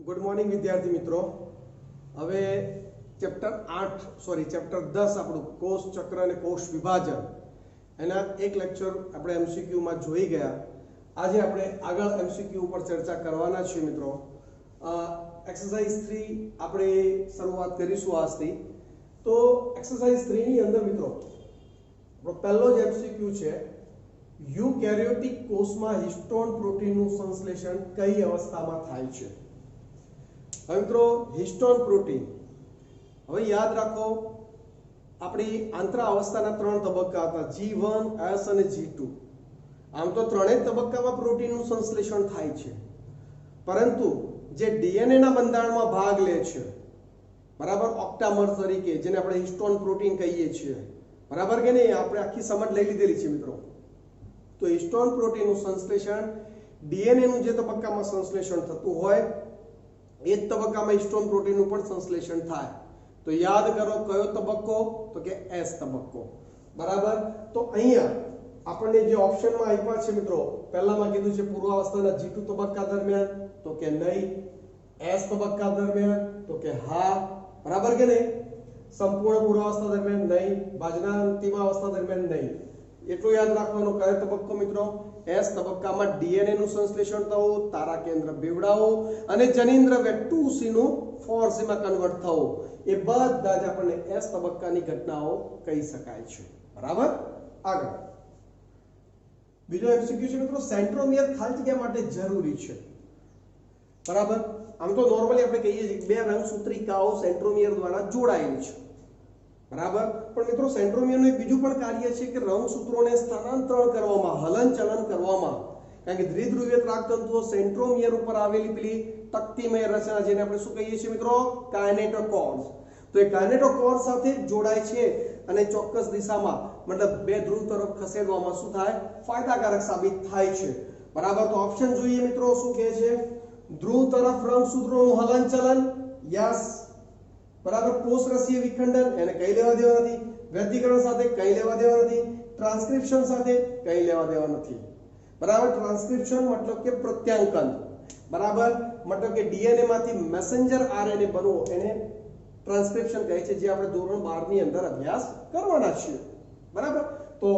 Good morning विद्यार्थी मित्रों। હવે ચેપ્ટર 10 આપણું કોષ ચક્ર અને કોષ વિભાજન એના એક લેક્ચર આપણે એમસીક્યુ માં જોઈ ગયા। આજે આપણે આગળ એમસીક્યુ ઉપર ચર્ચા કરવાના છીએ મિત્રો। એક્સરસાઇઝ 3 આપણે શરૂઆત કરીશું આજથી। તો એક્સરસાઇઝ 3 ની અંદર મિત્રો આપણો પહેલો જ એમસીક્યુ છે, યુકેરિયોટિક કોષમાં હિસ્ટોન પ્રોટીનનું સંશ્લેષણ કઈ અવસ્થામાં થાય છે। હવે મિત્રો હિસ્ટોન પ્રોટીન, હવે યાદ રાખો આપણી આંતરા અવસ્થાના ત્રણ તબક્કા હતા, G1, S અને G2। આમ તો ત્રણેય તબક્કામાં પ્રોટીનનું સંશ્લેષણ થાય છે, પરંતુ જે ડીએનએ ના બંધારણમાં ભાગ લે છે, બરાબર, ઓક્ટામર તરીકે, જેને આપણે હિસ્ટોન પ્રોટીન કહીએ છીએ, બરાબર કે નહીં, આપણે આખી સમજ લઈ લીધેલી છે મિત્રો। તો હિસ્ટોન પ્રોટીનનું સંશ્લેષણ ડીએનએ નું જે તબક્કામાં સંશ્લેષણ થતું હોય એ જ તબક્કામાં હિસ્ટોન પ્રોટીનનું પણ સંશ્લેષણ થાય। તો યાદ કરો કયો તબક્કો, તો કે એસ તબક્કો, બરાબર। તો અહીંયા આપણને જે ઓપ્શનમાં આપ્યા છે મિત્રો, પહેલામાં કીધું છે પૂર્વાવસ્થાના G2 તબક્કા દરમિયાન, તો કે નહીં, એસ તબક્કા દરમિયાન, તો કે હા, બરાબર કે નહીં, સંપૂર્ણ પૂર્વાવસ્થા દરમિયાન નહીં, ભાજના અંતિમ અવસ્થા દરમિયાન નહીં। એટલું યાદ રાખવાનું, કયો તબક્કો મિત્રો, એસ તબક્કામાં ડીએનએ નું સંશ્લેષણ થવું, તારા કેન્દ્ર બેવડાવું અને જનીન્દ્ર વેક્ટુસીનું ફોર્સીમાં કન્વર્ટ થવું, એ બધા જ આપણને એસ તબક્કાની ઘટનાઓ કહી શકાય છે, બરાબર। આગળ બીજો એમસીક્યુ છે મિત્રો, સેન્ટ્રોમિયર ખાલી જગ્યા માટે જરૂરી છે, બરાબર। આમ તો નોર્મલી આપણે કહીએ છીએ બે રંગસૂત્રિકાઓ સેન્ટ્રોમિયર દ્વારા જોડાયેલી છે, બરાબર। પણ મિત્રો સેન્ટ્રોમિયરનું એક બીજું પણ કાર્ય છે કે રંગસૂત્રોને સ્થાનાંતરણ કરવામાં, હલનચલન કરવામાં, કારણ કે દ્વિધ્રુવીય ત્રાકતંતુઓ સેન્ટ્રોમિયર ઉપર આવેલી પેલી તક્તિમય રચના, જેને આપણે શું કહીએ છીએ મિત્રો, કાઇનેટોકોર્સ। તો એ કાઇનેટોકોર્સ સાથે જોડાય છે અને ચોક્કસ દિશામાં, મતલબ બે ધ્રુવ તરફ ખસેડવામાં શું થાય, ફાયદાકારક સાબિત થાય છે, બરાબર। તો ઓપ્શન જોઈએ મિત્રો, શું કહે છે, ધ્રુવ તરફ રંગસૂત્રોનું હલનચલન, યસ, બરાબર। કોષરસીય વિખંડન, એને કઈ લેવા દેવા નથી, વૃદ્ધિકરણ સાથે કઈ લેવા દેવા નથી, ટ્રાન્સક્રિપ્શન સાથે કઈ લેવા દેવા નથી, બરાબર। ટ્રાન્સક્રિપ્શન મતલબ કે પ્રત્યાંકન, બરાબર, મતલબ કે ડીએનએ માંથી મેસેન્જર આરએનએ બનવો, એને ટ્રાન્સક્રિપ્શન કહે છે, જે આપણે ધોરણ 12 ની અંદર અભ્યાસ કરવાના છીએ, બરાબર। તો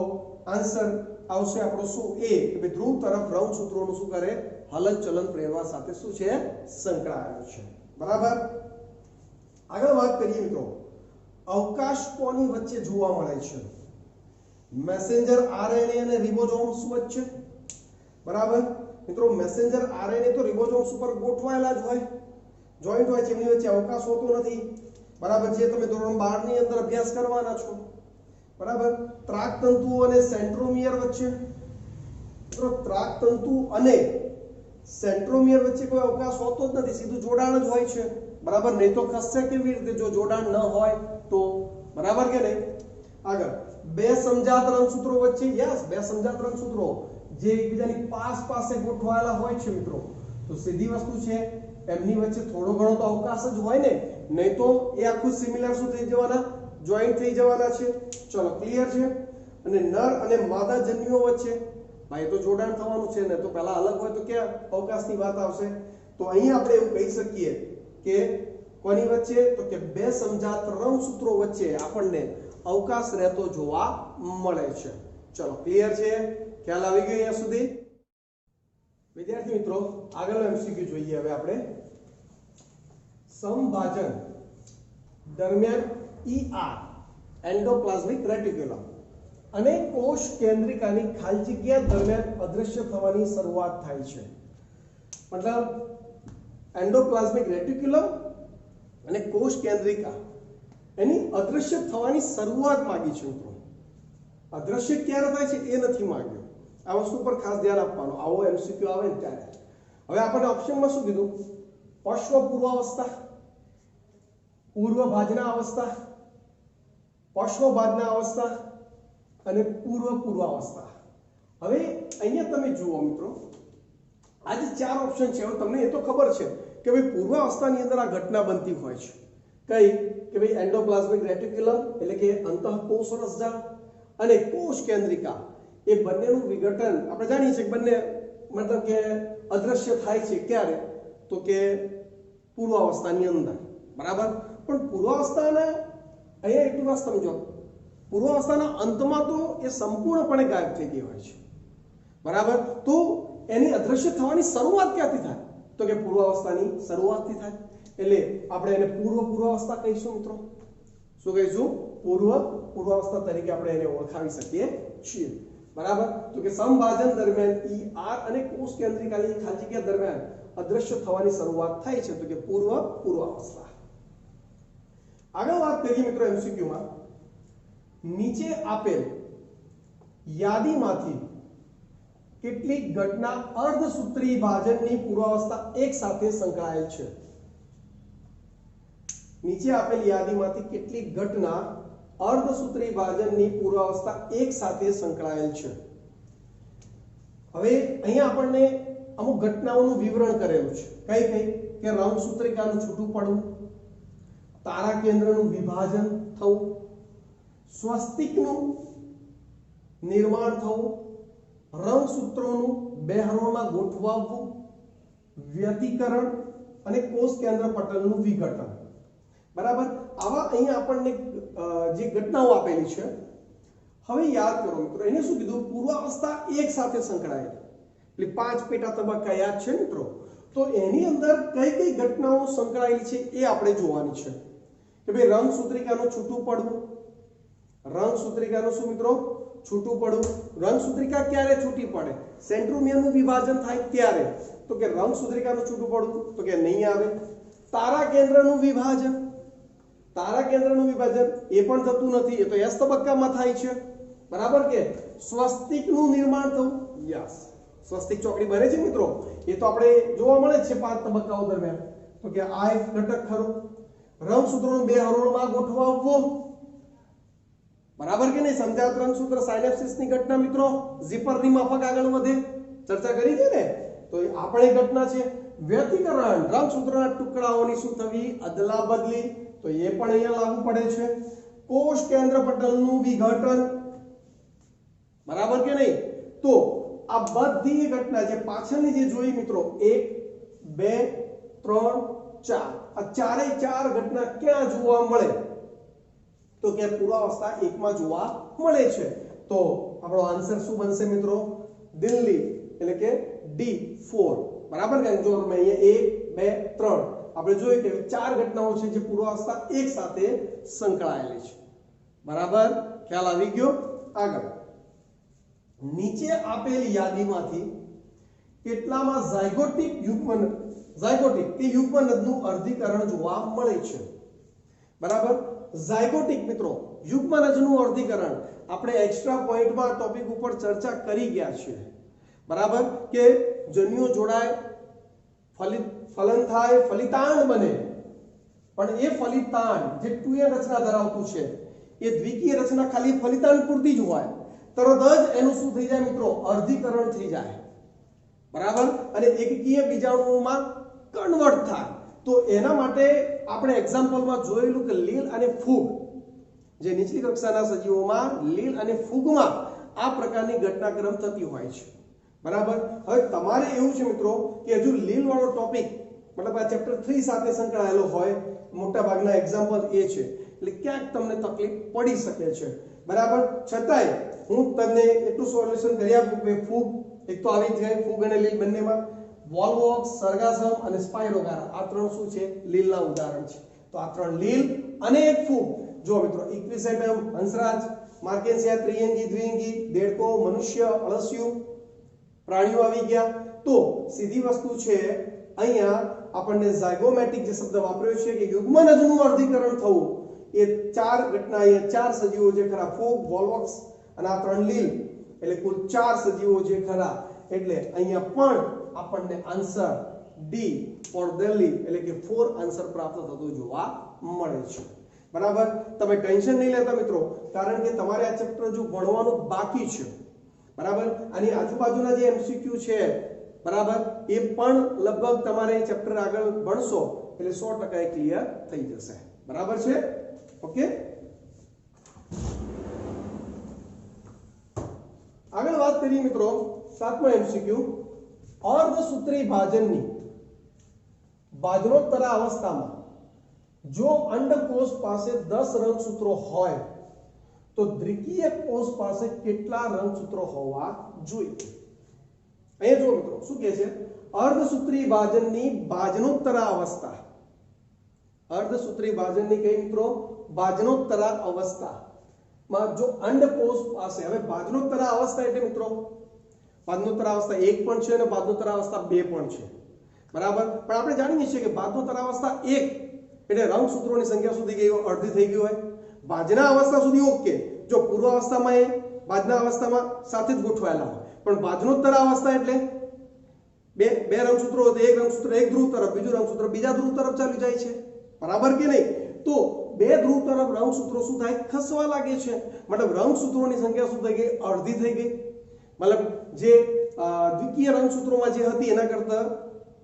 આન્સર આવશે આપણો શું, એ કે ધ્રુવ તરફ રંગસૂત્રોનું શું કરે, હલનચલન પ્રેરવા સાથે શું છે, સંકળાયેલું છે, બરાબર। આગળ વાત કરીએ મિત્રો, અવકાશ કોની વચ્ચે જોવા મળે છે, મેસેન્જર આરએનએ અને રિબોસોમ્સ વચ્ચે, બરાબર। મિત્રો મેસેન્જર આરએનએ તો રિબોસોમ્સ ઉપર ગોઠવાયેલા જ હોય, જોઈન્ટ હોય છે, એમની વચ્ચે અવકાશ હોતો નથી, બરાબર, જે તમે ધોરણ 12 ની અંદર અભ્યાસ કરવાના છો, બરાબર। ત્રાકતંતુ અને સેન્ટ્રોમિયર વચ્ચે, મિત્રો ત્રાકતંતુ અને સેન્ટ્રોમિયર વચ્ચે કોઈ અવકાશ હોતો જ નથી, સીધું જોડાણ જ હોય છે, બરાબર। નહીં તો ખસશે કેવી રીતે જો જોડાણ ન હોય તો, બરાબર કે નહીં। આગળ બે સમજાત રંગસૂત્રો વચ્ચે, યસ, બે સમજાત રંગસૂત્રો જે એકબીજાની પાસે ગોઠવાયેલા હોય છે મિત્રો, તો સીધી વસ્તુ છે, એમની વચ્ચે થોડો ઘણો તો અવકાશ જ હોય ને, નહીં તો એ આખું સિમિલર શું થઈ જવાના, જોઈન્ટ થઈ જવાના છે। ચલો ક્લિયર છે। અને નર અને માદા જન્યુઓ વચ્ચે ભાઈ તો જોડાણ થવાનું છે ને, તો પહેલા અલગ હોય તો ક્યાં અવકાશની વાત આવશે। તો અહીં આપણે એવું કહી શકીએ કે કોની વચ્ચે, તો કે બે સમજાત રંગસૂત્રો વચ્ચે આપણને અવકાશ રહેતો જોવા મળે છે। ચલો ક્લિયર છે, ખ્યાલ આવી ગયો અહીંયા સુધી વિદ્યાર્થી મિત્રો। આગળનો એમસીક્યુ જોઈએ હવે આપણે, સંભાજન દરમિયાન ER એન્ડોપ્લાઝમિક રેટિક્યુલમ અને કોષ કેન્દ્રિકાની ખાલી જગ્યા દરમિયાન અદૃશ્ય થવાની શરૂઆત થાય છે, મતલબ એન્ડોપ્લાઝમિક રેટિક્યુલમ અને કોષ કેન્દ્રિકા એની અદૃશ્ય થવાની શરૂઆત માંગી છે મિત્રો। અદૃશ્ય ક્યારે થાય છે એ નથી માંગ્યો, આ વસ્તુ પર ખાસ ધ્યાન આપવાનું, આવો એમસીક્યુ આવે ને ત્યારે। હવે આપણે ઓપ્શનમાં શું કીધું, પશ્વ પૂર્વાવસ્થા, પૂર્વ ભાજના અવસ્થા, પશ્વ ભાજના અવસ્થા અને પૂર્વ પૂર્વાવસ્થા। હવે અહીંયા તમે જુઓ મિત્રો, આ જે ચાર ઓપ્શન છે, તમને એ તો ખબર છે કે ભાઈ પૂર્વાવસ્થાની અંદર આ ઘટના બનતી હોય છે, કઈ કે ભાઈ એન્ડોપ્લાઝમિક રેટિક્યુલમ એટલે કે અંતઃકોષ રસજાળ અને કોષ કેન્દ્રિકા, એ બંનેનું વિઘટન આપણે જાણીએ છીએ કે બંને મતલબ કે અદ્રશ્ય થાય છે, ક્યારે, તો કે પશ્વ પૂર્વાવસ્થાની અંદર થાય છે, બરાબર। તો અહીંયા આપણે એવું કહી શકીએ કે ભાઈ પૂર્વાવસ્થાની અંદર આ ઘટના બનતી હોય છે, કઈ કે ભાઈ એન્ડોપ્લાઝમિક રેટિક્યુલમ એટલે કે અંતઃકોષ રસજાળ અને કોષ કેન્દ્રિકા, એ બંનેનું વિઘટન આપણે જાણીએ છીએ કે બંને મતલબ કે પૂર્વાવસ્થાની અંદર, બરાબર. પણ પૂર્વાવસ્થાના અહીંયા એટલી વાત સમજો, પૂર્વાવસ્થાના અંતમાં તો એ સંપૂર્ણપણે ગાયબ થઈ ગઈ હોય છે, બરાબર. તો એની અદ્રશ્ય થવાની શરૂઆત ક્યાંથી થાય? તો કે પૂર્વાવસ્થાની શરૂઆતથી થાય. એટલે આપણે એને પૂર્વાવસ્થા કહીશું મિત્રો. શું કહીશું? પૂર્વાવસ્થા તરીકે આપણે એને ઓળખાવી શકીએ છીએ, બરાબર. તો કે સમભાજન દરમિયાન ER અને કોષ કેન્દ્રિકાની ખાલી જગ્યા દરમિયાન અદ્રશ્ય થવાની શરૂઆત થાય છે, તો કે પૂર્વાવસ્થા. આગળ વાત કરીએ મિત્રો MCQ માં, નીચે આપેલ યાદીમાંથી કેટલીક ઘટના અર્ધસૂત્રીય ભાજનની પૂર્વાવસ્થા એક સાથે સંકળાયેલ છે. નીચે આપેલ યાદીમાંથી કેટલીક ઘટના અર્ધસૂત્રીય ભાજનની પૂર્વાવસ્થા એક સાથે સંકળાયેલ છે. હવે અહીંયા આપણને અમુક ઘટનાઓનું વિવરણ કરેલું છે. કઈ કઈ? કે રંગસૂત્રિકાનું છૂટું પડવું, તારા કેન્દ્રનું વિભાજન થવું, સ્વસ્તિકનું નિર્માણ થવું, રંગસૂત્રોનું બે હરોળમાં ગોઠવાવવું, વ્યતિકરણ અને કોષ કેન્દ્ર પટલનું વિઘટન, બરાબર. આવા અહીંયા આપણને જે ઘટનાઓ આપેલી છે. હવે યાદ કરો મિત્રો, એને શું કીધું? પૂર્વાવસ્થા એક સાથે સંકળાયેલી. એટલે 5 પેટા તબક્કા યાદ છે મિત્રો. તો એની અંદર કઈ કઈ ઘટનાઓ સંકળાયેલી છે એ આપણે જોવાની છે. કે ભાઈ રંગસૂત્રિકાનું છૂટું પડવું, રંગસૂત્રિકાનું શું મિત્રો? છૂટું પડવું. રંગસૂત્રિકા ક્યારે છૂટી પડે? સેન્ટ્રોમિયરનું વિભાજન થાય ત્યારે. તો કે રંગસૂત્રિકાનું છૂટું પડવું તો કે નહીં આવે. તારા કેન્દ્રનું વિભાજન, તારા કેન્દ્રનું વિભાજન એ પણ થતું નથી, એ તો S તબક્કામાં થાય છે, બરાબર. કે સ્વસ્તિકનું નિર્માણ થવું, યસ, સ્વસ્તિક ચોકડી બને છે મિત્રો. એ તો આપણે જોવા મળે છે 5 તબક્કાઓ દરમિયાન. તો કે આ એક ઘટક ખરું. રંગસૂત્રોનું બે હરોળમાં ગોઠવાવવું, બરાબર કે નહીં? સમજાવત રંગસૂત્ર સાયનેપ્સિસની ઘટના મિત્રો, ઝીપરની માફક આગળ વધે, ચર્ચા કરી છે ને. તો આ પણ એક ઘટના છે. વ્યતિકરણ, રંગસૂત્રના ટુકડાઓની શું થવી? અદલા બદલી, તો એ પણ અહીંયા લાગુ પડે છે. કોષ કેન્દ્ર પટલનું વિઘટન, બરાબર કે નહીં? તો આ બધી ઘટના જે પાછળની જે જોઈ મિત્રો, 1 2 3 4, આ ચારે ચાર ઘટના ક્યાં જોવા મળે? તો કે પૂર્વાવસ્થા 1 માં જોવા મળે છે. તો આપણો આન્સર શું બનશે મિત્રો? દિલ્હી, એટલે કે D4, બરાબર. કારણ જો મેં અહીંયા 1 2 3 આપણે જોયું કે 4 ઘટનાઓ છે જે પૂર્વાવસ્થા એક સાથે સંકળાયેલી છે, બરાબર. ખ્યાલ આવી ગયો? આગળ, નીચે આપેલ યાદીમાંથી કેટલામાં ઝાયગોટિક કે યુગ્મનદનું અર્ધીકરણ જોવા મળે છે, બરાબર. ઝાયગોટિક મિત્રો, યુગ્મનદનું અર્ધીકરણ આપણે એક્સ્ટ્રા પોઈન્ટમાં ટોપિક ઉપર ચર્ચા કરી ગયા છે, બરાબર. કે જન્યુઓ જોડાય, ફલન થાય, ફલિતાંડ બને, પણ એ ફલિતાંડ જે 2n રચના ધરાવતું છે એ દ્વિકીય રચના ખાલી ફલિતાંડ પૂરતી જ હોય, તરત જ એનું શું થઈ જાય મિત્રો? અર્ધીકરણ થઈ જાય, બરાબર. અને એકકીય બીજાણુઓમાં કન્વર્ટ થાય. તો એના માટે આપણે એક્ઝામ્પલમાં જોયેલું કે લીલ અને ફૂગ, જે નીચલી કક્ષાના સજીવોમાં લીલ અને ફૂગમાં આ પ્રકારની ઘટનાક્રમ થતી હોય છે, બરાબર. હવે તમારે એવું છે મિત્રો કે હજુ લીલ વાળો ટોપિક મતલબ આ ચેપ્ટર 3 સાથે સંકળાયેલો હોય, મોટા ભાગના એક્ઝામ્પલ એ છે, એટલે ક્યાંક તમને તકલીફ પડી શકે છે, બરાબર. છતાંય હું તમને એટલું સોલ્યુશન કરી આપું કે ફૂગ એક તો આવી જાય, ફૂગ અને લીલ બંનેમાં. વોલવોક્સ, સરગાસમ અને સ્પાયરોગારા, આ ત્રણ શું છે? લીલના ઉદાહરણ છે. તો આ ત્રણ લીલ અને એક ફૂગ. જો મિત્રો, ઇક્વિસેટમ, હંસરાજ, માર્કેન્સિયા, ત્રિઅંગી, દ્વિઅંગી, દેડકો, મનુષ્ય, અળસિયું, પ્રાણીઓ આવી ગયા. તો સીધી વસ્તુ છે અહીંયા આપણને ઝાયગોમેટિક જે શબ્દ વાપર્યો છે કે યુગ્મનદનું અર્ધીકરણ થવું, એ 4 ઘટના, એ 4 સજીવો જે ખરા, ફૂગ, વોલવોક્સ અને આ ત્રણ લીલ, એટલે કુલ 4 સજીવો જે ખરા. એટલે અહીંયા પણ આપણને આન્સર ડી ફોર દિલ્હી, એટલે કે 4 આન્સર પ્રાપ્ત થતો જોવા મળે છે, બરાબર. તમે ટેન્શન નહીં લેતા મિત્રો, કારણ કે તમારે આ ચેપ્ટર જો ભણવાનું બાકી છે, બરાબર. આની આજુબાજુના જે MCQ છે, બરાબર, એ પણ લગભગ તમારે ચેપ્ટર આગળ ભણશો એટલે 100% એ ક્લિયર થઈ જશે, બરાબર છે? ઓકે. આગળ વાત કરીએ મિત્રો 7મો MCQ, અર્ધસૂત્રીય ભાજનની બાજનોત્તરા અવસ્થામાં જો અંડકોષ પાસે 10 રંગસૂત્રો હોય તો દ્વિકીય કોષ પાસે કેટલા રંગસૂત્રો હોવા જોઈએ? અહીંયા જો મિત્રો શું કહે છે, અર્ધસૂત્રી ભાજનની બાજનોત્તરા અવસ્થા, અર્ધસૂત્રી ભાજનની કઈ મિત્રો? બાજનોત્તરા અવસ્થામાં જો અંડકોષ પાસે, હવે બાજનોત્તરા અવસ્થા એટલે મિત્રો બાજનોત્તરા અવસ્થા 1 પણ છે અને બાજનોત્તરા અવસ્થા 2 પણ છે, બરાબર? પણ આપણે જાણીએ છીએ કે બાજનોત્તરા અવસ્થા 1 એટલે રંગસૂત્રોની સંખ્યા સુધી ગઈ અડધી થઈ ગઈ હોય. બાજના અવસ્થા સુધી ઓકે, જો પૂર્વ અવસ્થામાં એ બાજના અવસ્થામાં સાથે જ ગોઠવાયેલા હોય, પણ બાજનોત્તરા અવસ્થા એટલે બે રંગસૂત્રો હોય, એક રંગસૂત્ર એક ધ્રુવ તરફ, બીજું રંગસૂત્ર બીજા ધ્રુવ તરફ ચાલી જાય છે, બરાબર કે નહીં? તો બે ધ્રુવ તરફ રંગસૂત્રો શું થાય? ખસવા લાગે છે. મતલબ રંગસૂત્રોની સંખ્યા શું થઈ ગઈ? અડધી થઈ ગઈ. મતલબ જે દ્વિકીય રંગસૂત્રોમાં જે હતી એના કરતા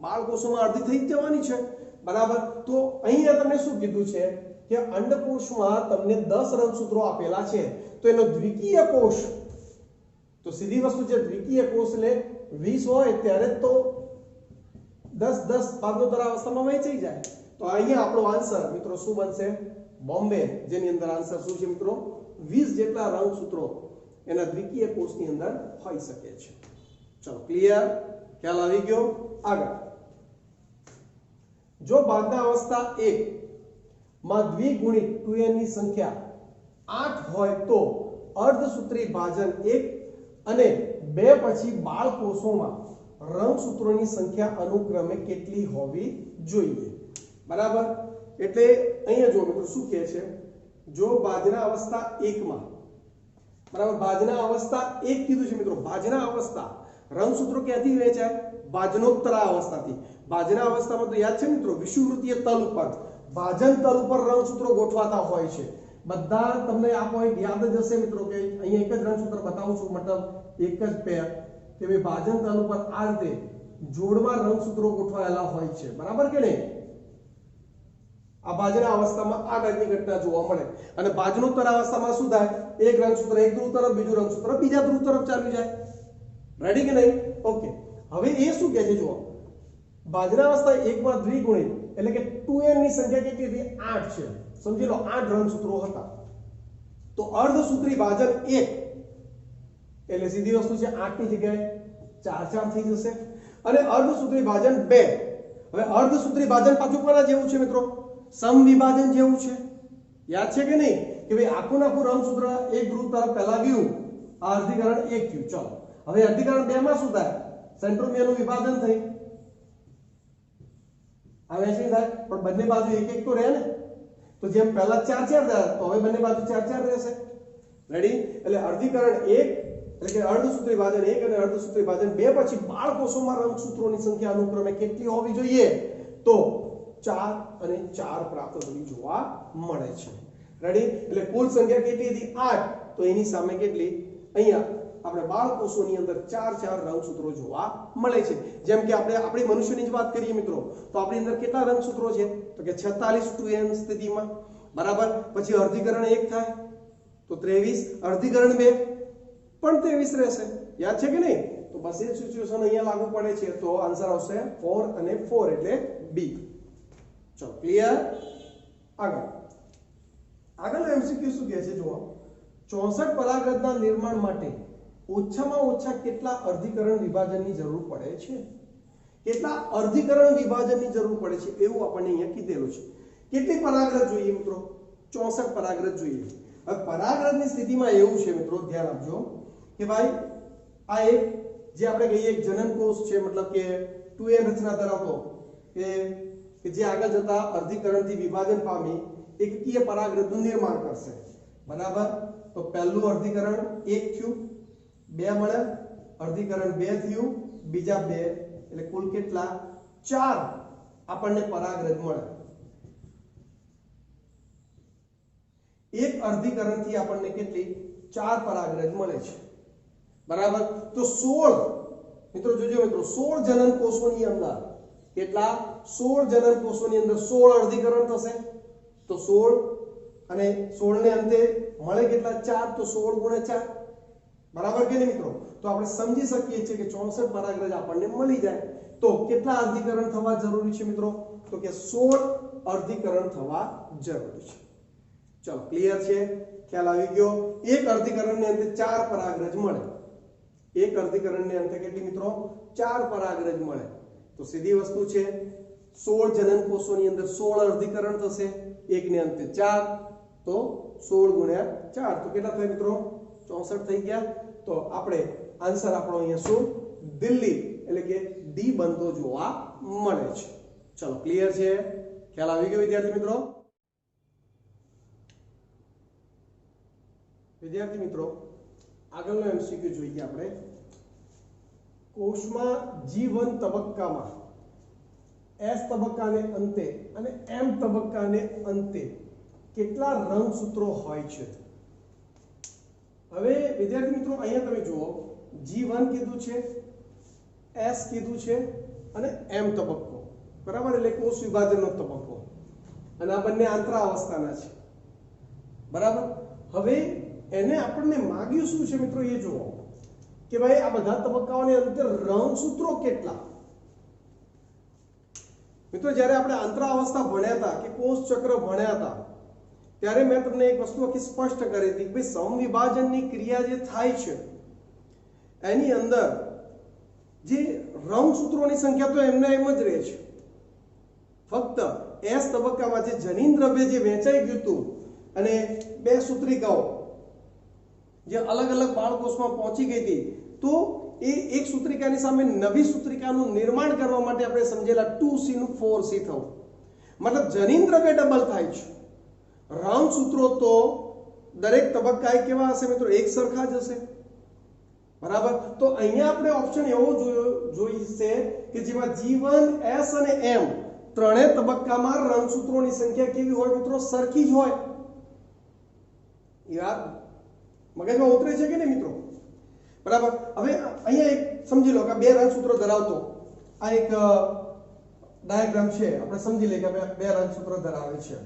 બાળકોષોમાં અડધી થઈ જવાની છે, બરાબર? તો અહીંયા તમને શું કીધું છે કે અંડકોષમાં તમને 10 રંગસૂત્રો આપેલા છે, તો એનો દ્વિકીય કોષ, તો સીધી વસ્તુ છે, દ્વિકીય કોષ એટલે 20 હોય ત્યારે તો 10 બાજનોત્તરા અવસ્થામાં વહેંચાઈ જાય. તો અહીંયા આપણો આન્સર મિત્રો શું બનશે? બોમ્બે, જેની અંદર આન્સર શું છે મિત્રો? 20 જેટલા રંગસૂત્રો એના દ્વિકીય કોષની અંદર હોઈ શકે છે. ચલો ક્લિયર, ખ્યાલ આવી ગયો? આગળ, જો બાજના અવસ્થા 1 માં દ્વિગુણિત 2n ની સંખ્યા 8 હોય તો અર્ધસૂત્રી ભાજન 1 અને 2 પછી બાળકોષોમાં રંગસૂત્રોની સંખ્યા અનુક્રમે કેટલી હોવી જોઈએ? બરાબર? એટલે અહીંયા જો મિત્રો શું કહે છે, જો બાજના અવસ્થા 1 માં, બરાબર, બાજના અવસ્થા 1 કીધું છે મિત્રો, બાજના અવસ્થા રંગસૂત્રો ક્યાંથી વહેંચાય? બાજનોત્તરા અવસ્થાથી. બાજના અવસ્થામાં તો યાદ છે મિત્રો, વિષુવવૃત્તીય તલ ઉપર, ભાજન તલ ઉપર રંગસૂત્રો ગોઠવાતા હોય છે. બધા તમને આ પોઈન્ટ યાદ જ હશે મિત્રો કે અહીંયા એક જ રંગસૂત્ર બતાવું છું, મતલબ એક જ પેર, કે ભાઈ ભાજન તલ ઉપર આ રીતે જોડમાં રંગસૂત્રો ગોઠવાયેલા હોય છે, બરાબર કે નહીં? આ બાજના અવસ્થામાં આ ટાઈપની ઘટના જોવા મળે. અને બાજનોત્તર અવસ્થામાં શું થાય? એક રંગસૂત્ર એક ધ્રુવ તરફ, બીજું રંગસૂત્ર બીજા ધ્રુવ તરફ ચાલી જાય. રેડી કે નહીં? ઓકે. હવે એ શું કહે છે જુઓ, બાજના અવસ્થા 1 માં દ્વિગુણિત એટલે કે 2n ની સંખ્યા કેટલી હતી? 8 છે. સમજી લો 8 રંગસૂત્રો હતા. તો અર્ધસૂત્રી ભાજન 1 એટલે સીધી વસ્તુ છે 8 ની જગ્યાએ 4 થઈ જશે. અને અર્ધસૂત્રી ભાજન 2, હવે અર્ધસૂત્રી ભાજન પાછું કોના જેવું છે મિત્રો? સમવિભાજન જેવું છે. યાદ છે કે નહીં કે ભાઈ આખું રંગસૂત્ર એક ધ્રુવ તરફ પહેલા ગયું, આ અર્ધીકરણ 1 થયું. ચલો હવે અર્ધીકરણ 2 માં શું થાય? સેન્ટ્રોમિયરનું વિભાજન થઈ, આ વહેંચણી થાય, પણ બંને બાજુ એક એક તો રહે ને. તો જેમ પહેલા 4 થયા તો હવે બંને બાજુ 4 રહેશે. રેડી? એટલે અર્ધીકરણ 1 એટલે કે અર્ધસૂત્રી ભાજન 1 અને અર્ધસૂત્રી ભાજન 2 પછી બાળકોષોમાં રંગસૂત્રોની સંખ્યા અનુક્રમે કેટલી હોવી જોઈએ? તો 4 અને 4 પ્રાપ્ત થતી જોવા મળે છે. રેડી? એટલે કુલ સંખ્યા કેટલી હતી? 8. તો એની સામે કેટલી? અહીંયા આપણે બાળકોષોની અંદર 4 રંગસૂત્રો જોવા મળે છે. જેમ કે આપણે આપણી મનુષ્યની જ વાત કરીએ મિત્રો, તો આપણી અંદર કેટલા રંગસૂત્રો છે? તો કે 46 2n સ્થિતિમાં, બરાબર? પછી અર્ધીકરણ 1 થાય તો 23, અર્ધીકરણ 2 પણ 23 રહેશે. યાદ છે કે નહીં? તો બસ એ સિચ્યુએશન અહીંયા લાગુ પડે છે. તો આન્સર આવશે 4 અને 4 એટલે બી. ચલો ક્લિયર? આગળ એમસીક્યુ શું કહે છે જુઓ, 64 પરાગરજના નિર્માણ માટે ઓછામાં ઓછા કેટલા અર્ધીકરણ વિભાજનની જરૂર પડે છે? કેટલા અર્ધીકરણ વિભાજનની જરૂર પડે છે એવું આપણને અહીંયા કીધેલું છે. કેટલી પરાગરજ જોઈએ મિત્રો? 64 પરાગરજ જોઈએ. હવે પરાગરજની સ્થિતિમાં એવું છે મિત્રો, ધ્યાન આપજો કે ભાઈ આ એક જે આપણે કહીએ એક જનનકોષ છે, મતલબ કે 2n રચના ધરાવતો કે જે આગળ જતા અર્ધીકરણથી વિભાજન પામી એકકીય પરાગરજનું નિર્માણ કરશે, બરાબર? તો પહેલું અર્ધીકરણ 1 થયું, 2 મળે, અર્ધીકરણ 2 થયું, બીજા 2 એટલે કુલ કેટલા? 4 આપણને પરાગરજ મળે. એક અર્ધીકરણથી આપણને કેટલી? 4 પરાગરજ મળે છે, બરાબર? તો 16 મિત્રો જોજો મિત્રો, 16 જનન કોષોની અંદર કેટલા? 16 જનન કોષોની અંદર 16 અર્ધીકરણ થશે. તો 16 અને 16 ને અંતે મળે કેટલા? 4. તો 16 ગુણ્યા 4, બરાબર કે નહીં મિત્રો? તો આપણે સમજી શકીએ છીએ કે 64 પરાગરજ આપણને મળી જાય. તો કેટલા અર્ધીકરણ થવા જરૂરી છે મિત્રો? તો તો કે 16 અર્ધીકરણ થવા જરૂરી છે. ચલો ક્લિયર છે, ખ્યાલ આવી ગયો. એક અર્ધીકરણની અંતે 4 પરાગરજ મળે. એક અર્ધીકરણની અંતે કેટલી મિત્રો? 4 પરાગરજ મળે. તો સીધી વસ્તુ છે, 16 જનન કોષોની અંદર 16 અર્ધીકરણ થશે, એકની અંતે 4, તો 16 ગુણ્યા 4 તો કેટલા થાય મિત્રો? 64 થઈ ગયા. તો આપણે આન્સર આપણો અહીંયા શું? દિલ્હી એટલે કે ડી બનતો જોવા મળે છે. ચલો ક્લિયર છે, ખ્યાલ આવી ગયો વિદ્યાર્થી મિત્રો? વિદ્યાર્થી મિત્રો આગળનો એમસીક્યુ જોઈએ આપણે. કોષમાં G1 તબક્કામાં S તબક્કાને અંતે અને M તબક્કાને અંતે કેટલા રંગસૂત્રો હોય છે? હવે વિદ્યાર્થી મિત્રો અહીંયા તમે જુઓ, G1 કીધું છે, S કીધું છે અને M તબક્કો, બરાબર, એટલે કોષ વિભાજનનો તબક્કો, અને આ બંને આંતરાવસ્થાના છે, બરાબર. હવે એને આપણને માંગ્યું શું છે મિત્રો? એ જુઓ કે ભાઈ આ બધા તબક્કાઓની અંતે રંગસૂત્રો કેટલા. મિત્રો જ્યારે આપણે આંતરાવસ્થા ભણ્યા હતા કે કોષ ચક્ર ભણ્યા હતા ત્યારે મેં તમને એક વસ્તુ આખી સ્પષ્ટ કરી હતી કે ભાઈ સમવિભાજનની ક્રિયા જે થાય છે એની અંદર જે રંગસૂત્રોની સંખ્યા તો એમને એમ જ રહે છે. ફક્ત S તબક્કામાં જે જનીન દ્રવ્ય જે વહેંચાઈ ગયું હતું અને બે સૂત્રિકાઓ જે અલગ અલગ બાળકોષમાં પહોંચી ગઈ હતી, તો એ એક સૂત્રિકાની સામે નવી સૂત્રિકાનું નિર્માણ કરવા માટે આપણે સમજેલા 2C નું 4C થવું, મતલબ જનીન દ્રવ્ય ડબલ થાય છે. રંગસૂત્રો તો દરેક તબક્કાએ કેવા હશે મિત્રો? એક સરખા જ હશે, બરાબર. તો અહીંયા આપણે ઓપ્શન એવો જોઈશે કે જેમાં G1, S અને M ત્રણેય તબક્કામાં રંગસૂત્રોની સંખ્યા કેવી હોય મિત્રો? સરખી જ હોય. યાર મગજમાં ઉતરે છે કે નહીં મિત્રો? બરાબર. હવે અહીંયા એક સમજી લો કે બે રંગસૂત્રો ધરાવતો આ એક ડાયાગ્રામ છે, આપણે સમજી લઈએ કે બે રંગસૂત્રો ધરાવે છે.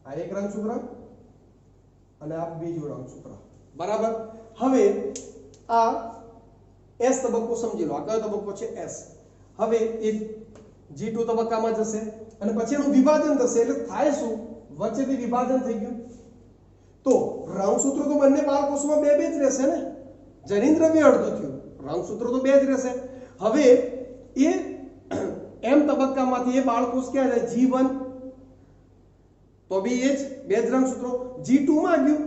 આ એક રંગસૂત્ર અને આ બીજું રંગસૂત્ર, બરાબર. હવે આ S તબક્કો સમજી લો, આ કયો તબક્કો છે? S. હવે એ G2 તબક્કામાં જશે અને પછી એનું વિભાજન થશે, એટલે થાય શું? વચ્ચેથી વિભાજન થઈ ગયું. તો રંગસૂત્રો તો બંને બાળકોષમાં બે જ રહેશે ને, જનીન દ્રવ્ય અડધું થયું, રંગસૂત્રો તો બે જ રહેશે. હવે એ M તબક્કામાંથી એ બાળકોષ ક્યાં જાય? G1, તો બી એ જ બે જ રંગસૂત્રો. G2 માં ગયું,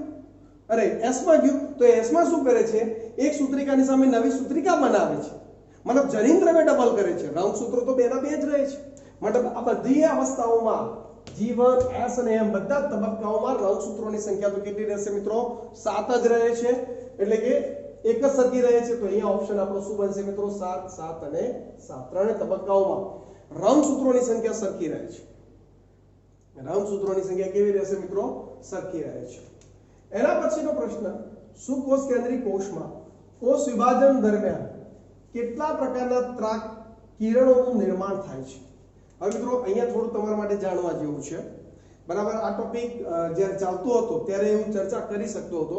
અરે S માં ગયું, તો S માં શું કરે છે? એક સૂત્રિકાની સામે નવી સૂત્રિકા બનાવે છે, મતલબ જનીન દ્રવ્ય ડબલ કરે છે. રંગસૂત્રો તો બેના બે જ રહે છે, મતલબ આ બધી અવસ્થાઓમાં G1, S અને M બધા તબક્કાઓમાં રંગસૂત્રોની સંખ્યા તો કેટલી રહેશે મિત્રો? 7 જ રહે છે, એટલે કે એક જ સરખી રહે છે. તો અહીંયા ઓપ્શન આપણો શું બનશે મિત્રો? 7, 7 અને 7. ત્રણેય તબક્કાઓમાં રંગસૂત્રોની સંખ્યા સરખી રહે છે. રંગસૂત્રોની સંખ્યા કેવી રહેશે મિત્રો? સરખી રહે છે. એના પછીનો પ્રશ્ન, સુકોષ કેન્દ્રી કોષમાં કોષ વિભાજન દરમિયાન કેટલા પ્રકારના ત્રાક કિરણોનું નિર્માણ થાય છે? હવે મિત્રો અહીંયા થોડું તમારા માટે જાણવા જેવું છે, બરાબર. આ ટોપિક જ્યારે ચાલતો હતો ત્યારે હું ચર્ચા કરી શકતો હતો,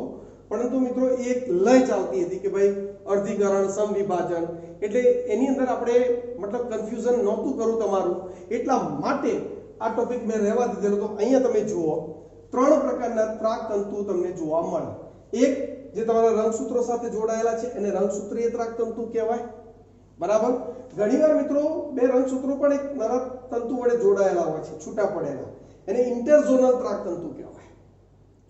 પરંતુ મિત્રો એક લય ચાલતી હતી કે ભાઈ અર્ધીકરણ, સમવિભાજન, એટલે એની અંદર આપણે મતલબ કન્ફ્યુઝન નહોતું કરું તમારું, એટલા માટે આ ટોપિક મેં રહેવા દીધેલો. તો અહીંયા તમે જુઓ 3 પ્રકારના ત્રાક તંતુ તમને જોવા મળે. એક જે તમારા રંગસૂત્રો સાથે જોડાયેલા છે એને રંગસૂત્રીય ત્રાક તંતુ કહેવાય, બરાબર. ઘણીવાર મિત્રો બે રંગસૂત્રો પણ એક નવા તંતુ વડે જોડાયેલા હોય છે, છૂટા પડેલા, એને ઇન્ટરઝોનલ ત્રાક તંતુ કહેવાય.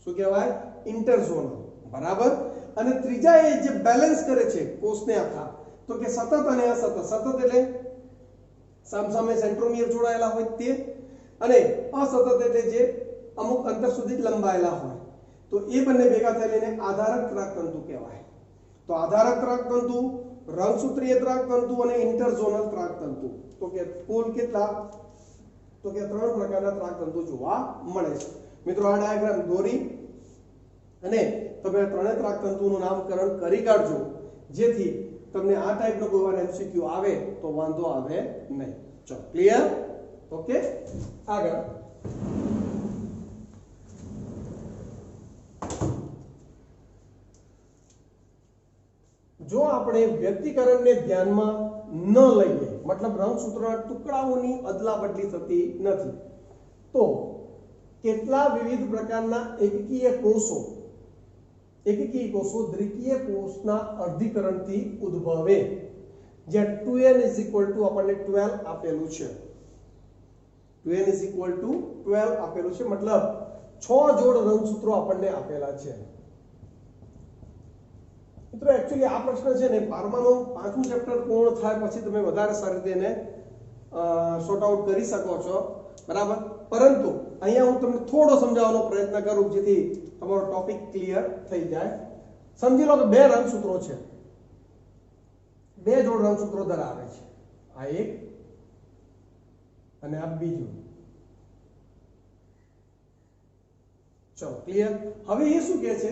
શું કહેવાય? ઇન્ટરઝોનલ, બરાબર. અને ત્રીજા એ જે બેલેન્સ કરે છે કોષને આખા, તો કે સતત અને અસતત. સતત એટલે સામસામે સેન્ટ્રોમિયર જોડાયેલા હોય તે, અને અસતત એટલે જે અમુક અંતર સુધી લંબાયેલા હોય, તો એ બંને ભેગા થઈને આધારક ત્રાક તંતુ કહેવાય. તો આધારક ત્રાક તંતુ, રંગસૂત્રીય ત્રાક તંતુ અને ઇન્ટરઝોનલ ત્રાક તંતુ, તો કે કુલ કેટલા? તો કે 3 પ્રકારના ત્રાક તંતુ જોવા મળે છે. મિત્રો આ ડાયાગ્રામ દોરી અને તમે ત્રણેય ત્રાક તંતુનું નામકરણ કરી કાઢજો, જેથી તમને આ ટાઈપનો કોઈ વાર એમસીક્યુ આવે તો વાંધો આવે નહીં. ચલો ક્લિયર? ઓકે, આગળ જો આપણે વ્યક્તિકરણને ધ્યાનમાં ન લઈએ મતલબ રંગસૂત્રોના ટુકડાઓની અદલા બદલી થતી નથી. તો કેટલા વિવિધ પ્રકારના એકકીય કોષો દ્વિકીય કોષના અર્ધીકરણથી ઉદ્ભવે? જ્યાં 2n આપણને 12 આપેલું છે. 2n 12 આપેલું છે, મતલબ 6 જોડ રંગસૂત્રો આપણને આપેલા છે. મિત્રો એકચ્યુઅલી આ પ્રશ્ન છે ને 12માનું 5મું ચેપ્ટર પૂર્ણ થાય પછી તમે વધારે સારી રીતે એને સોર્ટ આઉટ કરી શકો છો, બરાબર. પરંતુ અહીંયા હું તમને થોડો સમજાવવાનો પ્રયત્ન કરું જેથી તમારો ટોપિક ક્લિયર થઈ જાય. સમજી લો કે બે રંગસૂત્રો છે, બે જોડ રંગસૂત્રો ધરાવે છે. આ એક અને આ બીજું. ચલો ક્લિયર. હવે એ શું કહે છે?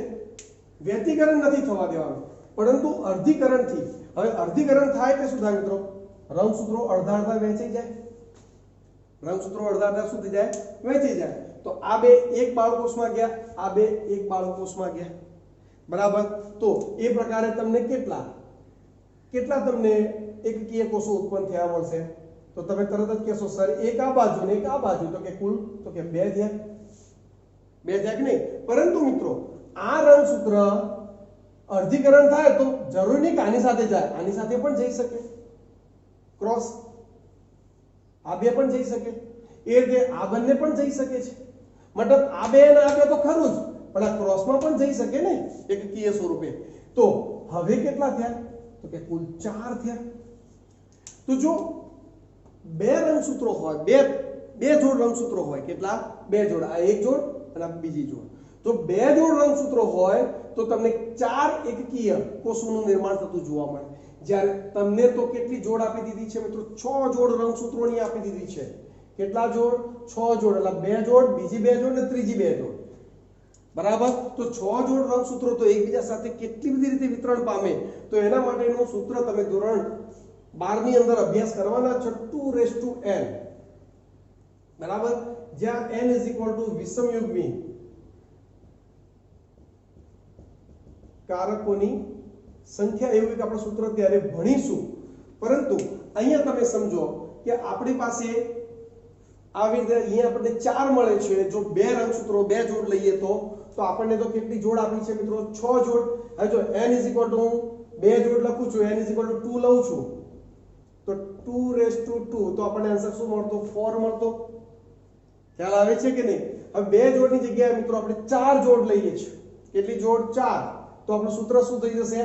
વ્યતિકરણ નથી થવા દેવાનું, પરંતુ અર્ધીકરણથી. હવે અર્ધીકરણ થાય એટલે શું થાય મિત્રો? રંગસૂત્રો અડધા અડધા વહેંચાઈ જાય. રંગસૂત્રો અડધા અડધા શું થઈ જાય? વહેંચાઈ જાય. તો આ બે એક બાળકોષમાં ગયા, આ બે એક બાળકોષમાં ગયા, બરાબર. તો એ પ્રકારે તમને કેટલા તમને એકકીય કોષો ઉત્પન્ન થયા મળશે? તો તમે તરત જ કહેશો સર એક આ બાજુ ને એક આ બાજુ, તો કે કુલ તો કે બે થયા કે નહીં? પરંતુ મિત્રો આ રંગસૂત્ર અર્ધીકરણ થાય તો જરૂરી નહીં કે આની સાથે જાય, આની સાથે પણ જઈ શકે ક્રોસ. આ બે પણ જઈ શકે, એ રીતે આ બંને પણ જઈ શકે છે. મતલબ આ બે અને આ બે તો ખરું જ, પણ આ ક્રોસમાં પણ જઈ શકે ને એકકીય સ્વરૂપે. તો હવે કેટલા થયા? તો કે કુલ 4 થયા. તો જો બે રંગસૂત્રો હોય, બે જોડ રંગસૂત્રો હોય, કેટલા? બે જોડ. આ એક જોડ અને આ બીજી જોડ. તો બે જોડ રંગસૂત્રો હોય તો તમને 4 એકકીય કોષોનું નિર્માણ થતું જોવા મળે. જ્યારે તમને તો કેટલી જોડ આપી દીધી છે મિત્રો? 6 જોડ રંગસૂત્રોની આપી દીધી છે. કેટલા જોડ? 6 જોડ. એટલે બે જોડ, બીજી બે જોડ ને ત્રીજી બે જોડ, બરાબર. તો 6 જોડ રંગસૂત્રો તો એકબીજા સાથે કેટલી બધી રીતે વિતરણ પામે. તો એના માટેનું સૂત્ર તમે ધોરણ 12 ની અંદર અભ્યાસ કરવાના છો, 2n, બરાબર. જ્યાં n વિષમયુગ્મી કારકોની સંખ્યા. એવું કે આપણે સૂત્ર ત્યારે ભણીશું, પરંતુ અહીંયા તમે સમજો કે આપણી પાસે આવી રીતે અહીંયા આપણને 4 મળે છે. જો બે રંગસૂત્રો બે જોડ લઈએ તો આપણને તો કેટલી જોડ આપી છે મિત્રો? 6 જોડ. હવે જો n હું બે જોડ લખું છું, n 2 લઉં છું, તો 2 તો આપણને આન્સર શું મળતો? 4 મળતો. ખ્યાલ આવે છે કે નહીં? હવે બે જોડની જગ્યાએ મિત્રો આપણે 4 જોડ લઈએ છીએ. કેટલી જોડ? 4. તો આપણું સૂત્ર શું થઈ જશે?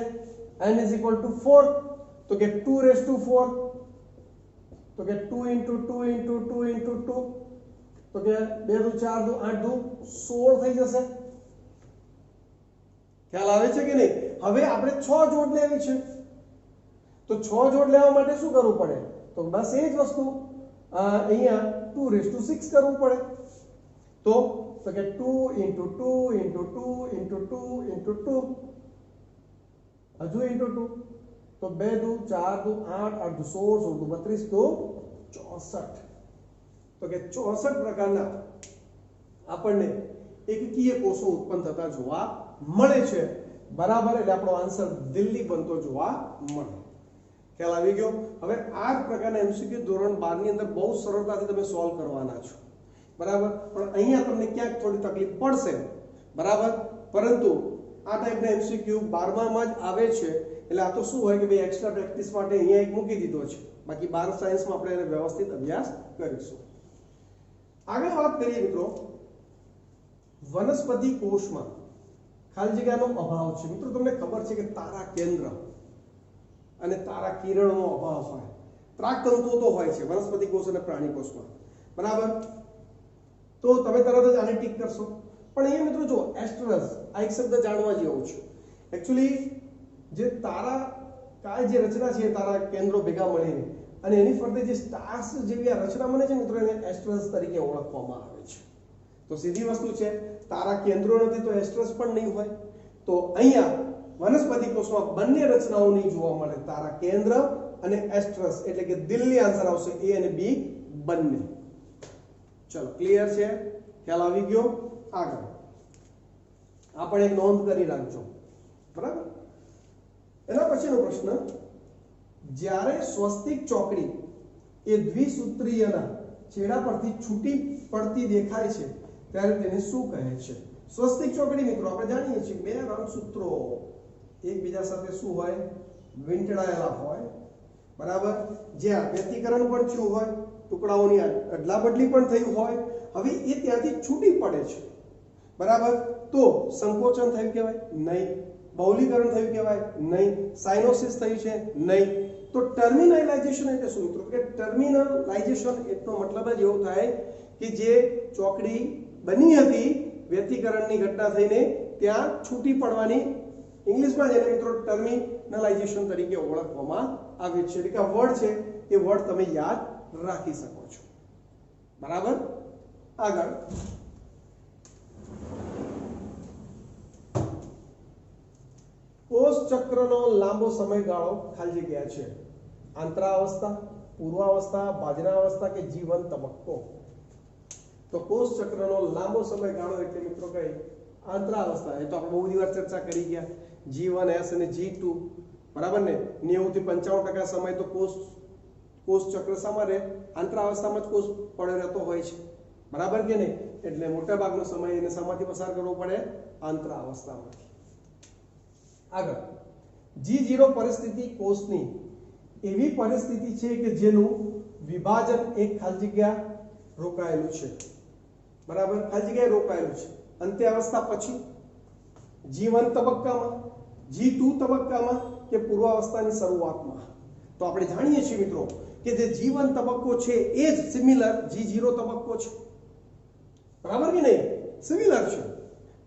n 4. તો કે 2 તો કે 2 * 2 * 2 * 2, તો કે 2 * 4 = 8 * 16 થઈ જશે. ખ્યાલ આવે છે કે નહીં? હવે આપણે 6 જોડ લેવી છે, તો 6 જોડ લેવા માટે શું કરવું પડે? તો બસ એ જ વસ્તુ અહીંયા 2 6 કરવું પડે. તો કે 2 * 2 * 2 * 2 * 2, હજુ * 2, તો 2 * 2 = 4 * 2 = 8, 8 * 2 = 16, 16 * 2 = 64. તો કે 64 પ્રકારના આપણને એકકીય કોષો ઉત્પન્ન થતા જોવા મળે છે, બરાબર. એટલે આપણો આન્સર દિલ્હી બનતો જોવા મળે. ખ્યાલ આવી ગયો? હવે આ પ્રકારના એમસીક્યુ ધોરણ 12 ની અંદર બહુ સરળતાથી તમે સોલ્વ કરવાના છો, બરાબર. પણ અહીંયા તમને ક્યાંક થોડી તકલીફ પડશે, બરાબર. પરંતુ આ ટાઈપના એમસીક્યુ 12માં જ આવે છે. એટલે આ તો શું હોય કે ભાઈ એક્સ્ટ્રા પ્રેક્ટિસ માટે અહીંયા એક મૂકી દીધો છે. બાકી 12 સાયન્સમાં આપણે એને વ્યવસ્થિત અભ્યાસ કરીશું. આગળ વાત કરીએ મિત્રો, વનસ્પતિ કોષમાં ખાલી જગ્યાનો અભાવ છે. મિત્રો તમને ખબર છે કે તારા કેન્દ્ર અને તારા કિરણનો અભાવ હોય, ત્રાકતંતુઓ તો હોય છે વનસ્પતિ કોષ અને પ્રાણી કોષમાં, બરાબર. તો તમે તરત જ આને ટીક કરશો. પણ અહીંયા મિત્રો જો એસ્ટ્રસ, આ એક શબ્દ જાણવા જેવો છે. એકચ્યુઅલી જે તારા કાય જે રચના છે, તારા કેન્દ્રો ભેગા મળીને અને એની ફરતે જે સ્ટાર્સ જેવી આ રચના બને છે મિત્રો, એને એસ્ટ્રસ તરીકે ઓળખવામાં આવે છે. તો સીધી વસ્તુ છે, તારા કેન્દ્રો નથી તો એસ્ટ્રસ પણ નહીં હોય. તો અહીંયા વનસ્પતિ કોષમાં બંને રચનાઓ નહીં જોવા મળે, તારા કેન્દ્ર અને એસ્ટ્રસ. એટલે કે દિલની આન્સર આવશે A અને B બંને. ચલો ક્લિયર છે? ખ્યાલ આવી ગયો? આગળ આપણે એક નોંધ કરી રાખજો, બરાબર. એના પછીનો પ્રશ્ન, જ્યારે સ્વસ્તિક ચોકડી એ દ્વિસૂત્રીયના છેડા પરથી છૂટી પડતી દેખાય છે ત્યારે તેને શું કહે છે? સ્વસ્તિક ચોકડી મિત્રો આપણે જાણીએ છીએ બે રંગસૂત્રો એકબીજા સાથે શું હોય? વીંટળાયેલા હોય, બરાબર, જ્યાં વ્યતિકરણ પણ થયું હોય, ટુકડાઓની અદલા બદલી પણ થયું હોય, હવે એ ત્યાંથી છૂટી પડે છે, બરાબર, તો સંકોચન થયું કહેવાય? નહીં. બહુલીકરણ થયું કહેવાય? નહીં. સાયનોસિસ થયું છે? નહીં. તો ટર્મિનલાઇઝેશન એટલે શું મિત્રો? કે ટર્મિનલાઇઝેશન એટલો મતલબ જ એવો થાય કે જે ચોકડી બની હતી વ્યતિકરણની ઘટના થઈને ત્યાં છૂટી પડવાની, ઇંગ્લિશમાં જેને મિત્રો ટર્મિનલાઇઝેશન તરીકે ઓળખવામાં આવે છે. એટલે કે આ વર્ડ છે એ વર્ડ તમે યાદ રાખી શકો છો, બરાબર. આગળ કોષ ચક્રનો લાંબો સમયગાળો ખાલી જગ્યા છે. આંતરાવસ્થા, પૂર્વાવસ્થા, બાજરાવસ્થા કે જીવન તબક્કો? તો કોષ ચક્રનો લાંબો સમયગાળો એટલે મિત્રો કઈ? આંતરાવસ્થા. એ તો આપણે બહુ દિવસ ચર્ચા કરી ગયા. G1S અને G2, બરાબર ને? 90 થી 95% સમય તો કોષ ચક્ર સામારે આંતરાવસ્થામાં જ કોષ પડ્યો રહેતો હોય છે, બરાબર કે નહીં? એટલે મોટા ભાગનો સમય એને શામાંથી પસાર કરવો પડે? આંતરાવસ્થામાંથી. આગળ G0 પરિસ્થિતિ કોષની એવી પરિસ્થિતિ છે કે જેનું વિભાજન એક ખાલી જગ્યા રોકાયેલું છે, બરાબર, ખાલી જગ્યાએ રોકાયેલું છે. અંત્યાવસ્થા પછી G1 તબક્કામાં, G2 તબક્કામાં કે પૂર્વાવસ્થાની શરૂઆતમાં? તો આપણે જાણીએ છીએ મિત્રો કે જે G1 તબક્કો છે એ જ સિમિલર G0 તબક્કો છે, બરાબર કે નહીં? સિમિલર છે,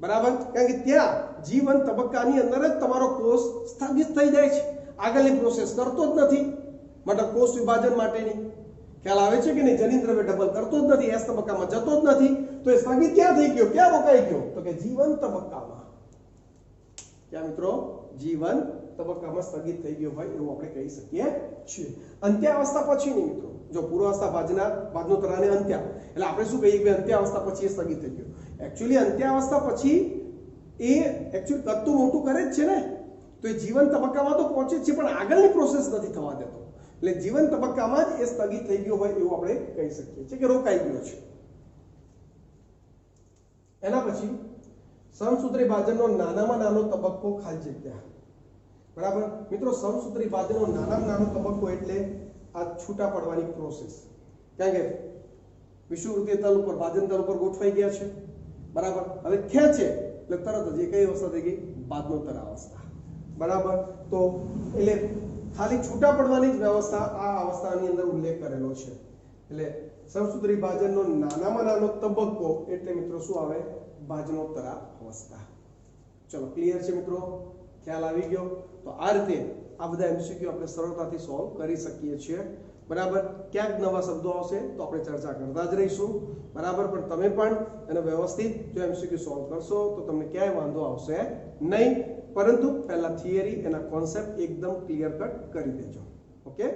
બરાબર, કારણ કે ત્યાં G1 તબક્કાની અંદર જ તમારો કોષ સ્થગિત થઈ જાય છે, આગળની પ્રોસેસ કરતો જ નથી, મતલબ કોષ વિભાજન માટેની. ખ્યાલ આવે છે કે નહીં? જનીનદ્રવ્ય ડબલ કરતો જ નથી, S તબક્કામાં જતો જ નથી, તો એ સ્થગિત ક્યાં થઈ ગયો? ક્યાં રોકાઈ ગયો? તો કે G1 તબક્કામાં. ક્યાં મિત્રો? G1 તબક્કામાં સ્થગિત થઈ ગયો હોય એવું આપણે કહી શકીએ છીએ. અંત્યાવસ્થા પછીની મિત્રો, જો પૂર્વાવસ્થા ભાજનોત્તરાને અંત્યા, એટલે આપણે શું કહીએ કે અંત્યાવસ્થા પછી એ સ્થગિત થઈ ગયો. એકચ્યુઅલી અંત્યાવસ્થા પછી એ એકચ્યુઅલી કદતું મોટું કરે જ છે ને, તો એ G1 તબક્કામાં તો પહોંચે જ છે પણ આગળની પ્રોસેસ નથી થવા દેતો, એટલે G1 તબક્કામાં જ એ સ્થગિત થઈ ગયો હોય એવું આપણે કહી શકીએ છીએ કે રોકાઈ ગયો છે. એના પછી સમસૂત્રી ભાજનનો નાનામાં નાનો તબક્કો ખાલી જગ્યા, બરાબર મિત્રો. સમસૂત્રી ભાજનનો નાનામાં નાનો તબક્કો એટલે આ છૂટા પડવાની પ્રોસેસ, કારણ કે વિષુવવૃત્તીય તલ ઉપર, ભાજન તલ ઉપર ગોઠવાઈ ગયા છે, બરાબર. હવે ખેંચે એટલે તરત જ એ કઈ અવસ્થા થઈ ગઈ? બાદનોત્તર અવસ્થા, બરાબર. તો એટલે ખાલી છૂટા પડવાની જ વ્યવસ્થા આ અવસ્થાની અંદર ઉલ્લેખ કરેલો છે. એટલે સમસૂત્રી ભાજનનો નાનામાં નાનો તબક્કો એટલે મિત્રો શું આવે? ભાજનોત્તર અવસ્થા. ચલો, ક્લિયર છે મિત્રો? ખ્યાલ આવી ગયો? તો આ રીતે આ બધા MCQ આપણે સરળતાથી સોલ્વ કરી શકીએ છીએ, બરાબર. ક્યાંક નવા શબ્દો આવશે તો આપણે ચર્ચા કરતા જ રહીશું, બરાબર. પણ તમે પણ એને વ્યવસ્થિત જો MCQ સોલ્વ કરશો તો તમને ક્યાંય વાંધો આવશે નહીં, પરંતુ પહેલા થિયરી, એના કોન્સેપ્ટ એકદમ ક્લિયર કટ કરી દેજો. ઓકે.